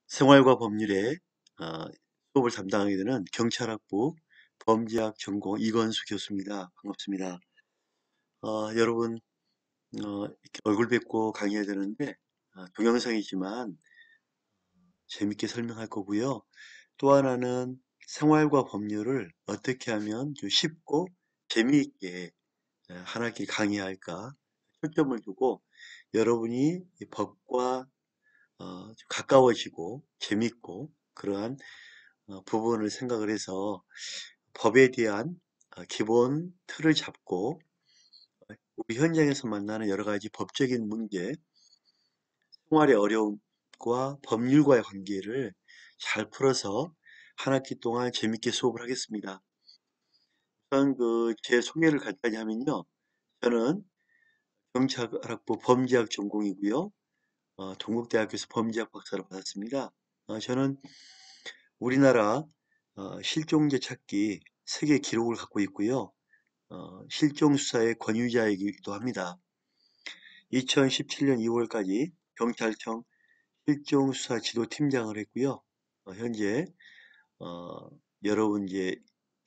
생활과 법률의 수업을 담당하게 되는 경찰학부 범죄학 전공 이건수 교수입니다. 반갑습니다. 여러분 이렇게 얼굴 뵙고 강의해야 되는데 동영상이지만 재밌게 설명할 거고요. 또 하나는 생활과 법률을 어떻게 하면 좀 쉽고 재미있게 한 학기 강의할까 초점을 두고 여러분이 이 법과 좀 가까워지고 재밌고 그러한 부분을 생각을 해서 법에 대한 기본 틀을 잡고 우리 현장에서 만나는 여러 가지 법적인 문제, 생활의 어려움과 법률과의 관계를 잘 풀어서 한 학기 동안 재밌게 수업을 하겠습니다. 우선 제 소개를 간단히 하면요. 저는 경찰학부 범죄학 전공이고요. 동국대학교에서 범죄학 박사를 받았습니다. 저는 우리나라 실종자 찾기 세계 기록을 갖고 있고요. 실종 수사의 권위자이기도 합니다. 2017년 2월까지 경찰청 실종수사 지도팀장을 했고요. 현재 여러분 이제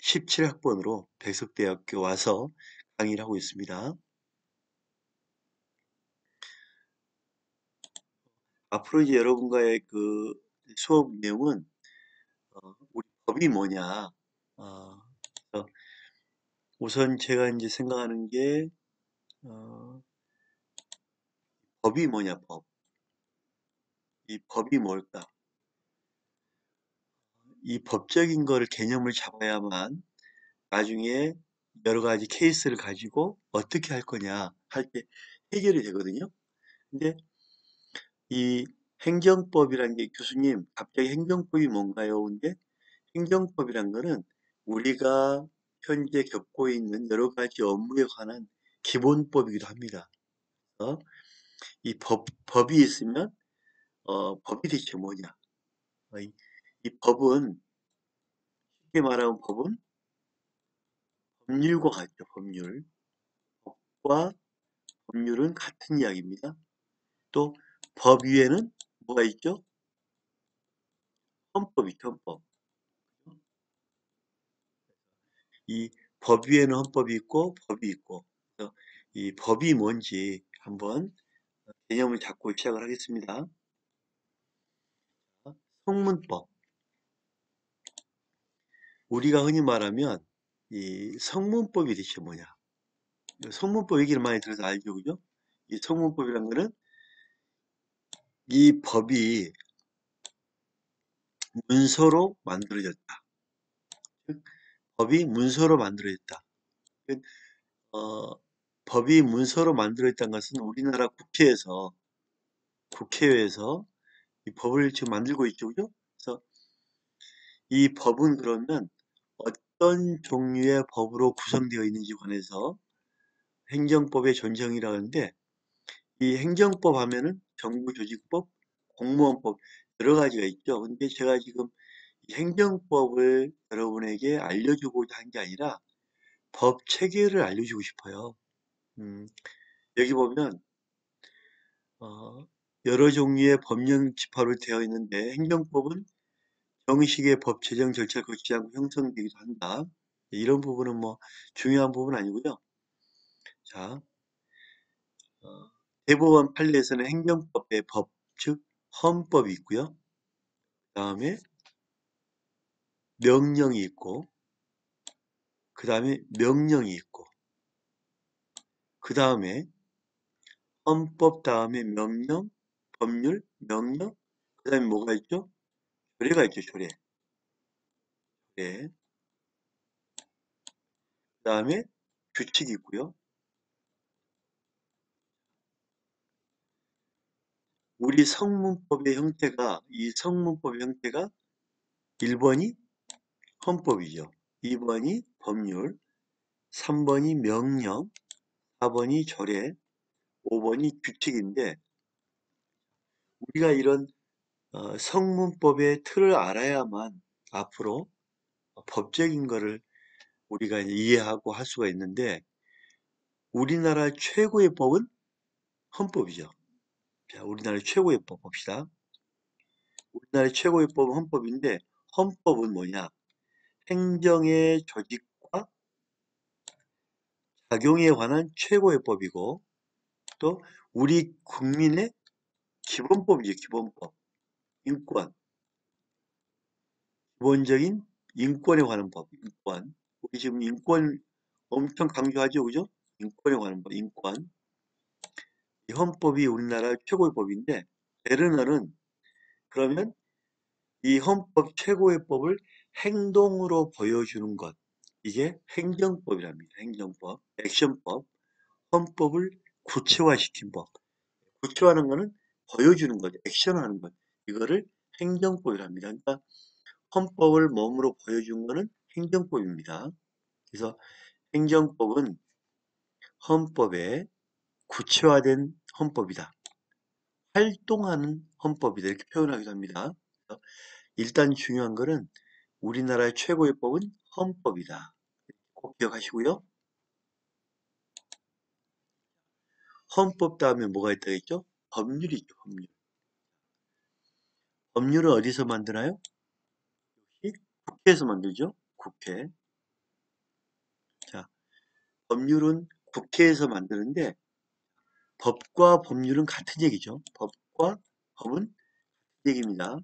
17학번으로 백석대학교 와서 강의를 하고 있습니다. 앞으로 이제 여러분과의 그 수업 내용은 우리 법이 뭐냐. 그래서 우선 제가 이제 생각하는 게 법이 뭐냐, 법. 이 법이 뭘까? 이 법적인 거를 개념을 잡아야만 나중에 여러 가지 케이스를 가지고 어떻게 할 거냐 할 때 해결이 되거든요. 근데 이 행정법이라는 게 교수님 갑자기 행정법이 뭔가요? 근데 행정법이란 거는 우리가 현재 겪고 있는 여러 가지 업무에 관한 기본법이기도 합니다. 이 법이 있으면 법이 대체 뭐냐? 이 법은 쉽게 말하면 법은 법률과 같죠. 법률. 법과 법률은 같은 이야기입니다. 또 법 위에는 뭐가 있죠? 헌법이 있죠. 헌법. 이 법 위에는 헌법이 있고 법이 있고 그래서 이 법이 뭔지 한번 개념을 잡고 시작을 하겠습니다. 성문법. 우리가 흔히 말하면 이 성문법이 대체 뭐냐? 성문법 얘기를 많이 들어서 알죠, 그죠? 이 성문법이란 거는 이 법이 문서로 만들어졌다. 즉, 법이 문서로 만들어졌다. 어, 법이 문서로 만들어졌다는 것은 우리나라 국회에서 이 법을 지금 만들고 있죠, 그죠? 그래서 이 법은 그러면 어떤 종류의 법으로 구성되어 있는지 관해서 행정법의 전형이라고 하는데 이 행정법 하면은 정부조직법, 공무원법 여러 가지가 있죠. 근데 제가 지금 이 행정법을 여러분에게 알려주고자 한 게 아니라 법 체계를 알려주고 싶어요. 음, 여기 보면 여러 종류의 법령 집합으로 되어 있는데 행정법은 정식의 법 제정 절차를 거치지 않고 형성되기도 한다. 이런 부분은 뭐 중요한 부분 아니고요. 자, 어, 대법원 판례에서는 행정법의 법, 즉 헌법이 있고요. 그 다음에 명령이 있고, 그 다음에 명령이 있고, 그 다음에 헌법 다음에 명령, 법률, 명령, 그 다음에 뭐가 있죠? 조례가 있죠, 조례. 그 다음에 규칙이 있고요. 우리 이 성문법의 형태가 1번이 헌법이죠. 2번이 법률, 3번이 명령, 4번이 조례, 5번이 규칙인데 우리가 이런 성문법의 틀을 알아야만 앞으로 법적인 거를 우리가 이제 이해하고 할 수가 있는데 우리나라 최고의 법은 헌법이죠. 자, 우리나라 최고의 법 봅시다. 우리나라의 최고의 법은 헌법인데 헌법은 뭐냐? 행정의 조직과 작용에 관한 최고의 법이고 또 우리 국민의 기본법이죠. 기본법. 인권. 기본적인 인권에 관한 법. 인권. 우리 지금 인권 엄청 강조하죠. 그죠? 인권에 관한 법. 인권. 이 헌법이 우리나라 최고의 법인데 베르너는 그러면 이 헌법 최고의 법을 행동으로 보여주는 것. 이게 행정법이랍니다. 행정법. 액션법. 헌법을 구체화시킨 법. 구체화하는 거는 보여주는 것, 액션하는 것. 이거를 행정법이랍니다. 그러니까 헌법을 몸으로 보여준 거는 행정법입니다. 그래서 행정법은 헌법의 구체화된 헌법이다. 활동하는 헌법이다. 이렇게 표현하기도 합니다. 그래서 일단 중요한 거는 우리나라의 최고의 법은 헌법이다. 꼭 기억하시고요. 헌법 다음에 뭐가 있다고 했죠? 법률이 있죠. 법률. 법률은 어디서 만드나요? 국회에서 만들죠. 국회. 자, 법률은 국회에서 만드는데 법과 법률은 같은 얘기죠. 법과 법은 같은 얘기입니다.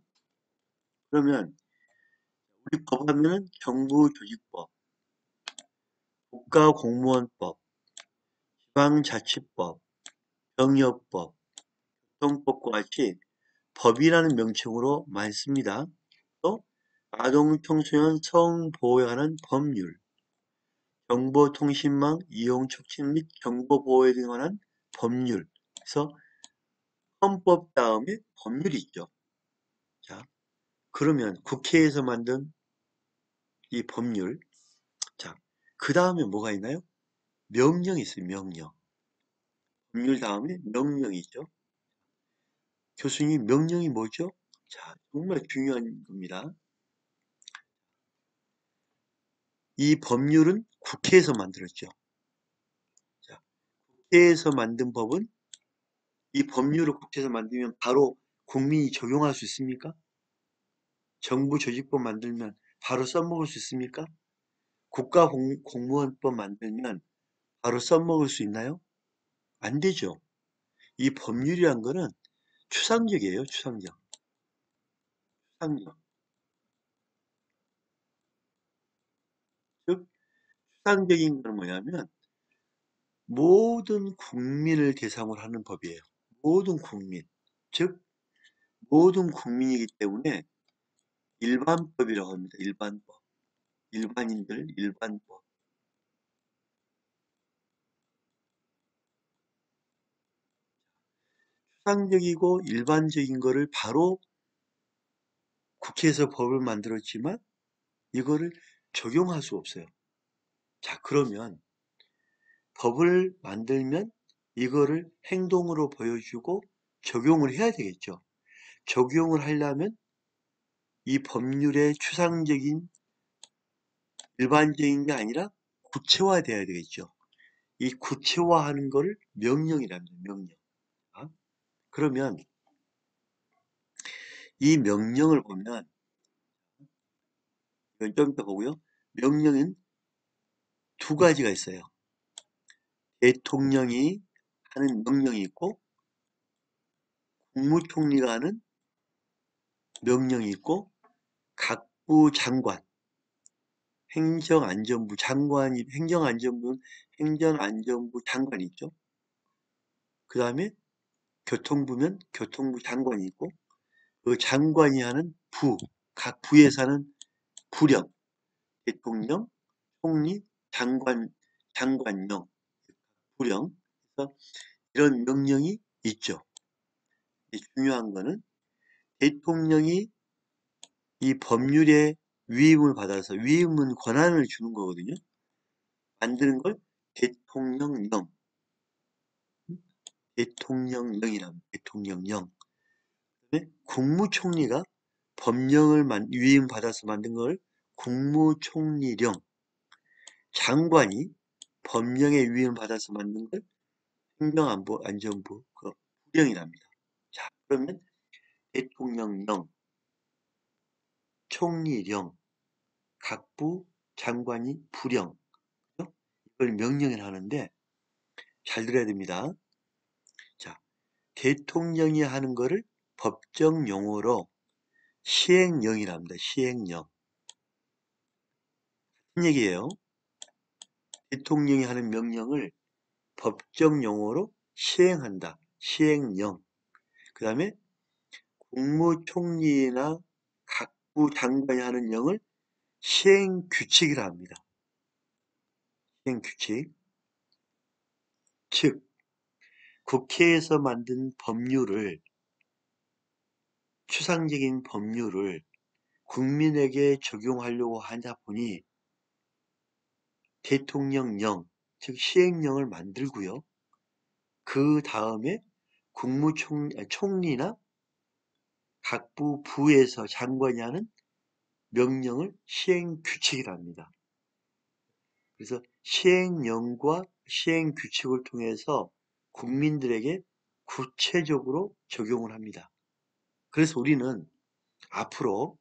그러면 우리 법하면은 정부조직법, 국가공무원법, 지방자치법, 병역법, 교통법과 같이 법이라는 명칭으로 많습니다. 또 아동, 청소년, 성보호에 관한 법률, 정보통신망 이용 촉진 및 정보보호에 관한 법률. 그래서 헌법 다음에 법률이 있죠. 자, 그러면 국회에서 만든 이 법률. 자, 그 다음에 뭐가 있나요? 명령이 있어요. 명령. 법률 다음에 명령이 있죠. 교수님, 명령이 뭐죠? 자, 정말 중요한 겁니다. 이 법률은 국회에서 만들었죠. 자, 국회에서 만든 법은 이 법률을 국회에서 만들면 바로 국민이 적용할 수 있습니까? 정부 조직법 만들면 바로 써먹을 수 있습니까? 국가공무원법 만들면 바로 써먹을 수 있나요? 안 되죠. 이 법률이란 거는 추상적이에요. 추상적. 추상적. 즉 추상적인 건 뭐냐면 모든 국민을 대상으로 하는 법이에요. 모든 국민. 즉 모든 국민이기 때문에 일반법이라고 합니다. 일반법. 일반인들 일반법. 추상적이고 일반적인 거를 바로 국회에서 법을 만들었지만 이거를 적용할 수 없어요. 자, 그러면 법을 만들면 이거를 행동으로 보여주고 적용을 해야 되겠죠. 적용을 하려면 이 법률의 추상적인 일반적인 게 아니라 구체화돼야 되겠죠. 이 구체화하는 거를 명령이랍니다. 명령. 아, 그러면 이 명령을 보면 이건 좀 이따 보고요. 명령은 두 가지가 있어요. 대통령이 하는 명령이 있고 국무총리가 하는 명령이 있고 각부 장관, 행정안전부 장관이 행정안전부는 행정안전부 장관이 있죠. 그 다음에 교통부면 교통부 장관이 있고 그 장관이 하는 부, 각 부에서 하는 부령, 대통령, 총리, 장관령, 부령. 그래서 이런 명령이 있죠. 중요한 거는 대통령이 이 법률에 위임을 받아서 위임은 권한을 주는 거거든요. 만드는 걸 대통령령, 대통령령이랍니다. 대통령령. 그다음에 국무총리가 법령을 위임 받아서 만든 걸 국무총리령, 장관이 법령에 위임을 받아서 만든 걸 행정안전부 그 부령이랍니다. 자, 그러면 대통령령, 총리령, 각부 장관이 부령, 이걸 명령을 하는데 잘 들어야 됩니다. 자, 대통령이 하는 거를 법정 용어로 시행령이라 합니다. 시행령. 무슨 얘기예요? 대통령이 하는 명령을 법정 용어로 시행한다. 시행령. 그 다음에 국무총리나 각부 장관이 하는 영을 시행규칙이라 합니다. 시행규칙. 즉, 국회에서 만든 법률을, 추상적인 법률을 국민에게 적용하려고 하다 보니 대통령령, 즉 시행령을 만들고요. 그 다음에 총리나 각부 부에서 장관이 하는 명령을 시행규칙이라 합니다. 그래서 시행령과 시행규칙을 통해서 국민들에게 구체적으로 적용을 합니다. 그래서 우리는 앞으로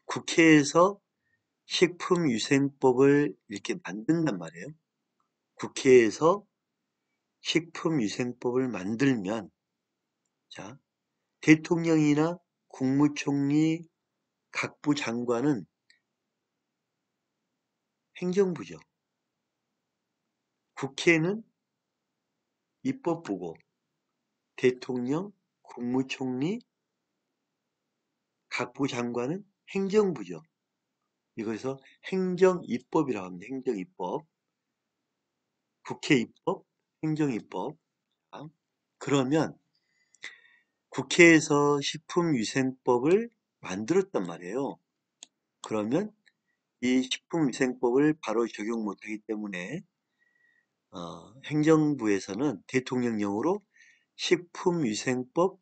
국회에서 식품위생법을 이렇게 만든단 말이에요. 국회에서 식품위생법을 만들면, 자, 대통령이나 국무총리, 각부 장관은 행정부죠. 국회는 입법부고, 대통령, 국무총리, 각부 장관은 행정부죠. 이것에서 행정입법이라고 합니다. 행정입법. 국회입법, 행정입법. 그러면 국회에서 식품위생법을 만들었단 말이에요. 그러면 이 식품위생법을 바로 적용 못하기 때문에 행정부에서는 대통령령으로 식품위생법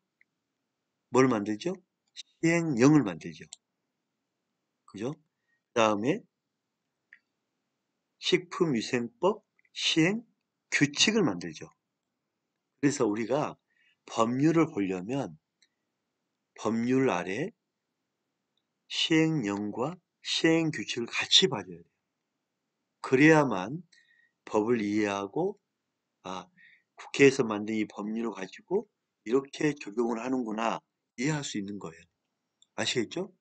뭘 만들죠? 시행령을 만들죠. 그죠? 그 다음에 식품위생법 시행규칙을 만들죠. 그래서 우리가 법률을 보려면 법률 아래 시행령과 시행규칙을 같이 봐줘야 돼요. 그래야만 법을 이해하고 국회에서 만든 이 법률을 가지고 이렇게 적용을 하는구나 이해할 수 있는 거예요. 아시겠죠?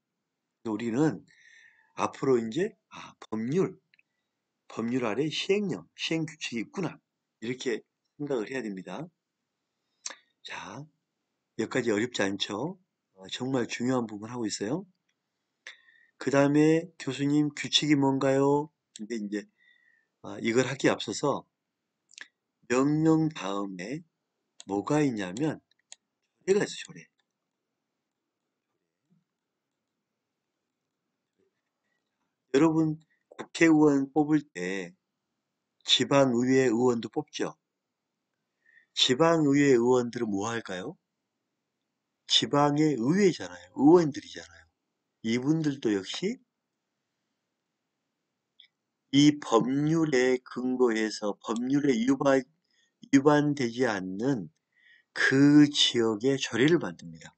우리는 앞으로 이제 법률 아래 시행령, 시행규칙이 있구나 이렇게 생각을 해야 됩니다. 자, 여기까지 어렵지 않죠? 정말 중요한 부분 하고 있어요. 그 다음에 교수님 규칙이 뭔가요? 근데 이제 이걸 하기에 앞서서 명령 다음에 뭐가 있냐면 조례가 있어요. 조례. 여러분 국회의원 뽑을 때 지방의회 의원도 뽑죠. 지방의회 의원들은 뭐 할까요? 지방의 의회잖아요. 의원들이잖아요. 이분들도 역시 이 법률에 근거해서 법률에 위반되지 않는 그 지역의 조례를 만듭니다.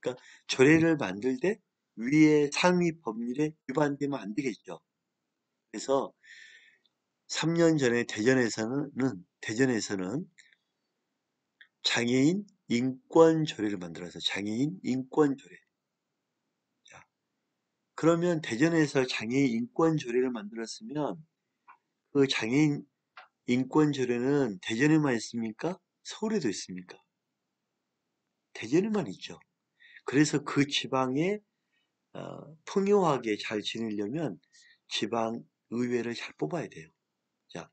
그러니까 조례를 만들 때 위에 상위 법률에 위반되면 안 되겠죠. 그래서 3년 전에 대전에서는 장애인 인권조례를 만들어서 장애인 인권조례. 자, 그러면 대전에서 장애인 인권조례를 만들었으면 그 장애인 인권조례는 대전에만 있습니까? 서울에도 있습니까? 대전에만 있죠. 그래서 그 지방에 풍요하게 잘 지내려면 지방의회를 잘 뽑아야 돼요. 자,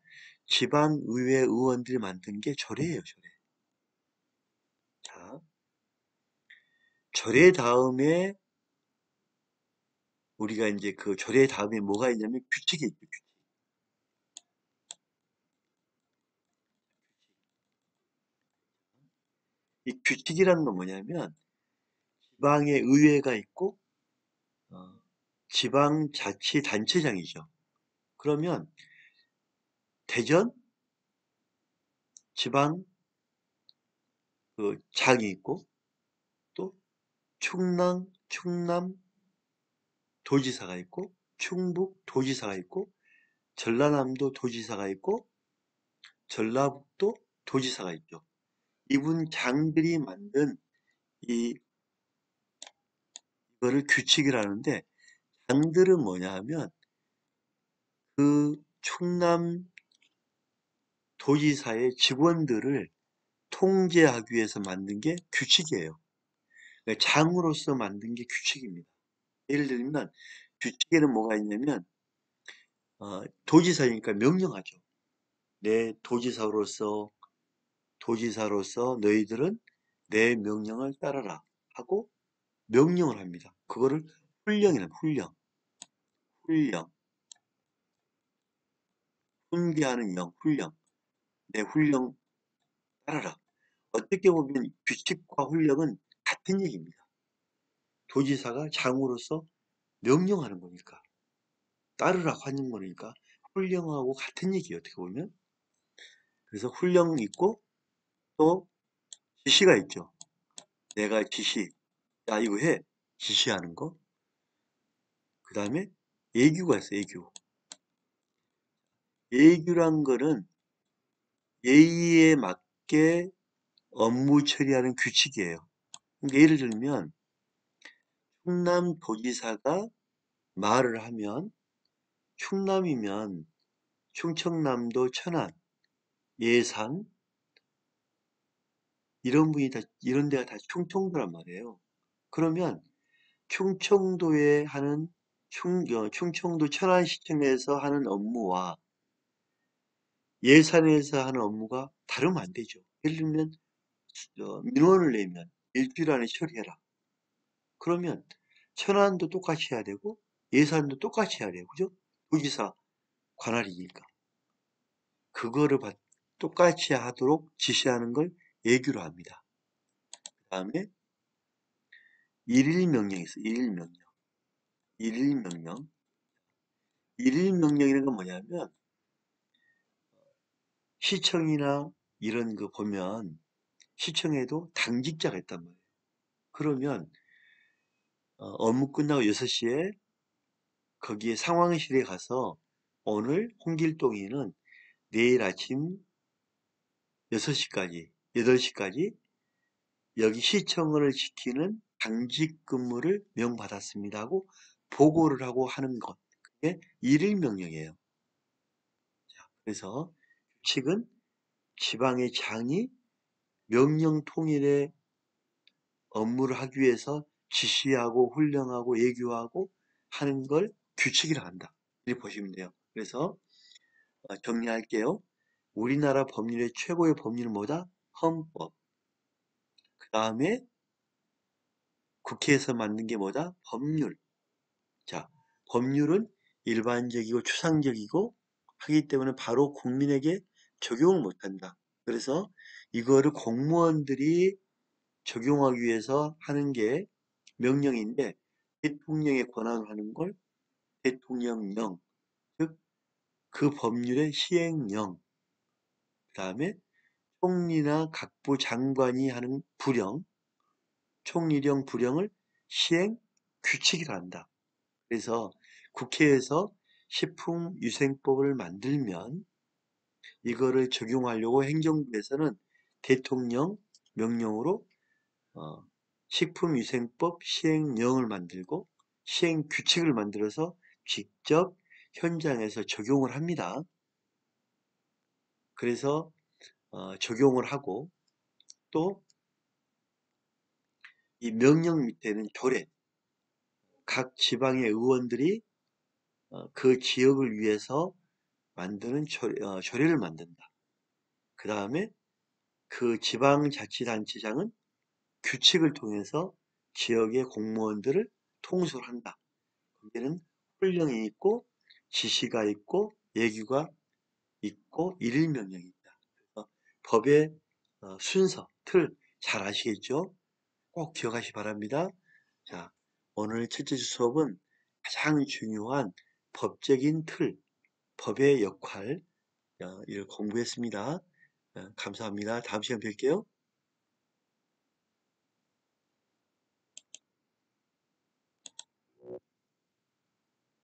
지방의회 의원들이 만든 게 조례예요, 조례. 자, 조례 다음에 우리가 이제 그 조례 다음에 뭐가 있냐면 규칙이 있죠. 규칙. 이 규칙이라는 건 뭐냐면 지방에 의회가 있고 지방자치단체장이죠. 그러면 대전 지방 그 장이 있고 또 충남 도지사가 있고, 충북 도지사가 있고, 전라남도 도지사가 있고, 전라북도 도지사가 있죠. 이분 장들이 만든 이거를 규칙이라는데, 장들은 뭐냐 하면 그 충남 도지사의 직원들을 통제하기 위해서 만든 게 규칙이에요. 그러니까 장으로서 만든 게 규칙입니다. 예를 들면 규칙에는 뭐가 있냐면 도지사니까 명령하죠. 내 도지사로서 너희들은 내 명령을 따르라 하고 명령을 합니다. 그거를 훈령이랍니다. 훈령, 훈계하는 훈령. 내 훈령 따르라. 어떻게 보면 규칙과 훈령은 같은 얘기입니다. 도지사가 장으로서 명령하는 거니까, 따르라고 하는 거니까 훈령하고 같은 얘기예요. 어떻게 보면. 그래서 훈령 있고 또 지시가 있죠. 내가 야 이거 해. 지시하는 거. 그 다음에 예규가 있어요. 예규란 거는 예의에 맞게 업무 처리하는 규칙이에요. 그러니까 예를 들면 충남도지사가 말을 하면 충남이면 충청남도 천안, 예산 이런 데가 다 충청도란 말이에요. 그러면 충청도에 하는 충청도 천안시청에서 하는 업무와 예산에서 하는 업무가 다르면 안 되죠. 예를 들면 민원을 내면 일주일 안에 처리해라. 그러면 천안도 똑같이 해야 되고 예산도 똑같이 해야 돼요. 그죠? 도지사 관할이니까. 그거를 똑같이 하도록 지시하는 걸 예규로 합니다. 그 다음에 일일명령이 있어요. 일일명령. 일일명령이라는 건 뭐냐면 시청이나 이런 거 보면 시청에도 당직자가 있단 말이에요. 그러면 업무 끝나고 6시에 거기에 상황실에 가서 오늘 홍길동이는 내일 아침 6시까지, 8시까지 여기 시청을 지키는 당직 근무를 명받았습니다 하고 보고를 하고 하는 것. 그게 일일명령이에요. 그래서 규칙은 지방의 장이 명령 통일의 업무를 하기 위해서 지시하고 훈령하고 예규하고 하는 걸 규칙이라 한다. 이렇게 보시면 돼요. 그래서 정리할게요. 우리나라 법률의 최고의 법률은 뭐다? 헌법. 그 다음에 국회에서 만든 게 뭐다? 법률. 자, 법률은 일반적이고 추상적이고 하기 때문에 바로 국민에게 적용을 못한다. 그래서 이거를 공무원들이 적용하기 위해서 하는 게 명령인데 대통령의 권한을 하는 걸 대통령령, 즉 그 법률의 시행령, 그 다음에 총리나 각부 장관이 하는 부령, 총리령 부령을 시행 규칙이라 한다. 그래서 국회에서 식품위생법을 만들면 이거를 적용하려고 행정부에서는 대통령 명령으로 식품위생법 시행령을 만들고 시행규칙을 만들어서 직접 현장에서 적용을 합니다. 그래서 적용을 하고 또 이 명령 밑에는 조례, 각 지방의 의원들이 그 지역을 위해서 만드는 조례를 만든다. 그 다음에 그 지방자치단체장은 규칙을 통해서 지역의 공무원들을 통솔 한다. 거기에는 훈령이 있고 지시가 있고 예규가 있고 일일명령이 있다. 그래서 법의 순서, 틀 잘 아시겠죠? 꼭 기억하시 기 바랍니다. 자, 오늘 첫째 주 수업은 가장 중요한 법적인 틀, 법의 역할 이를 공부했습니다. 감사합니다. 다음 시간 뵐게요.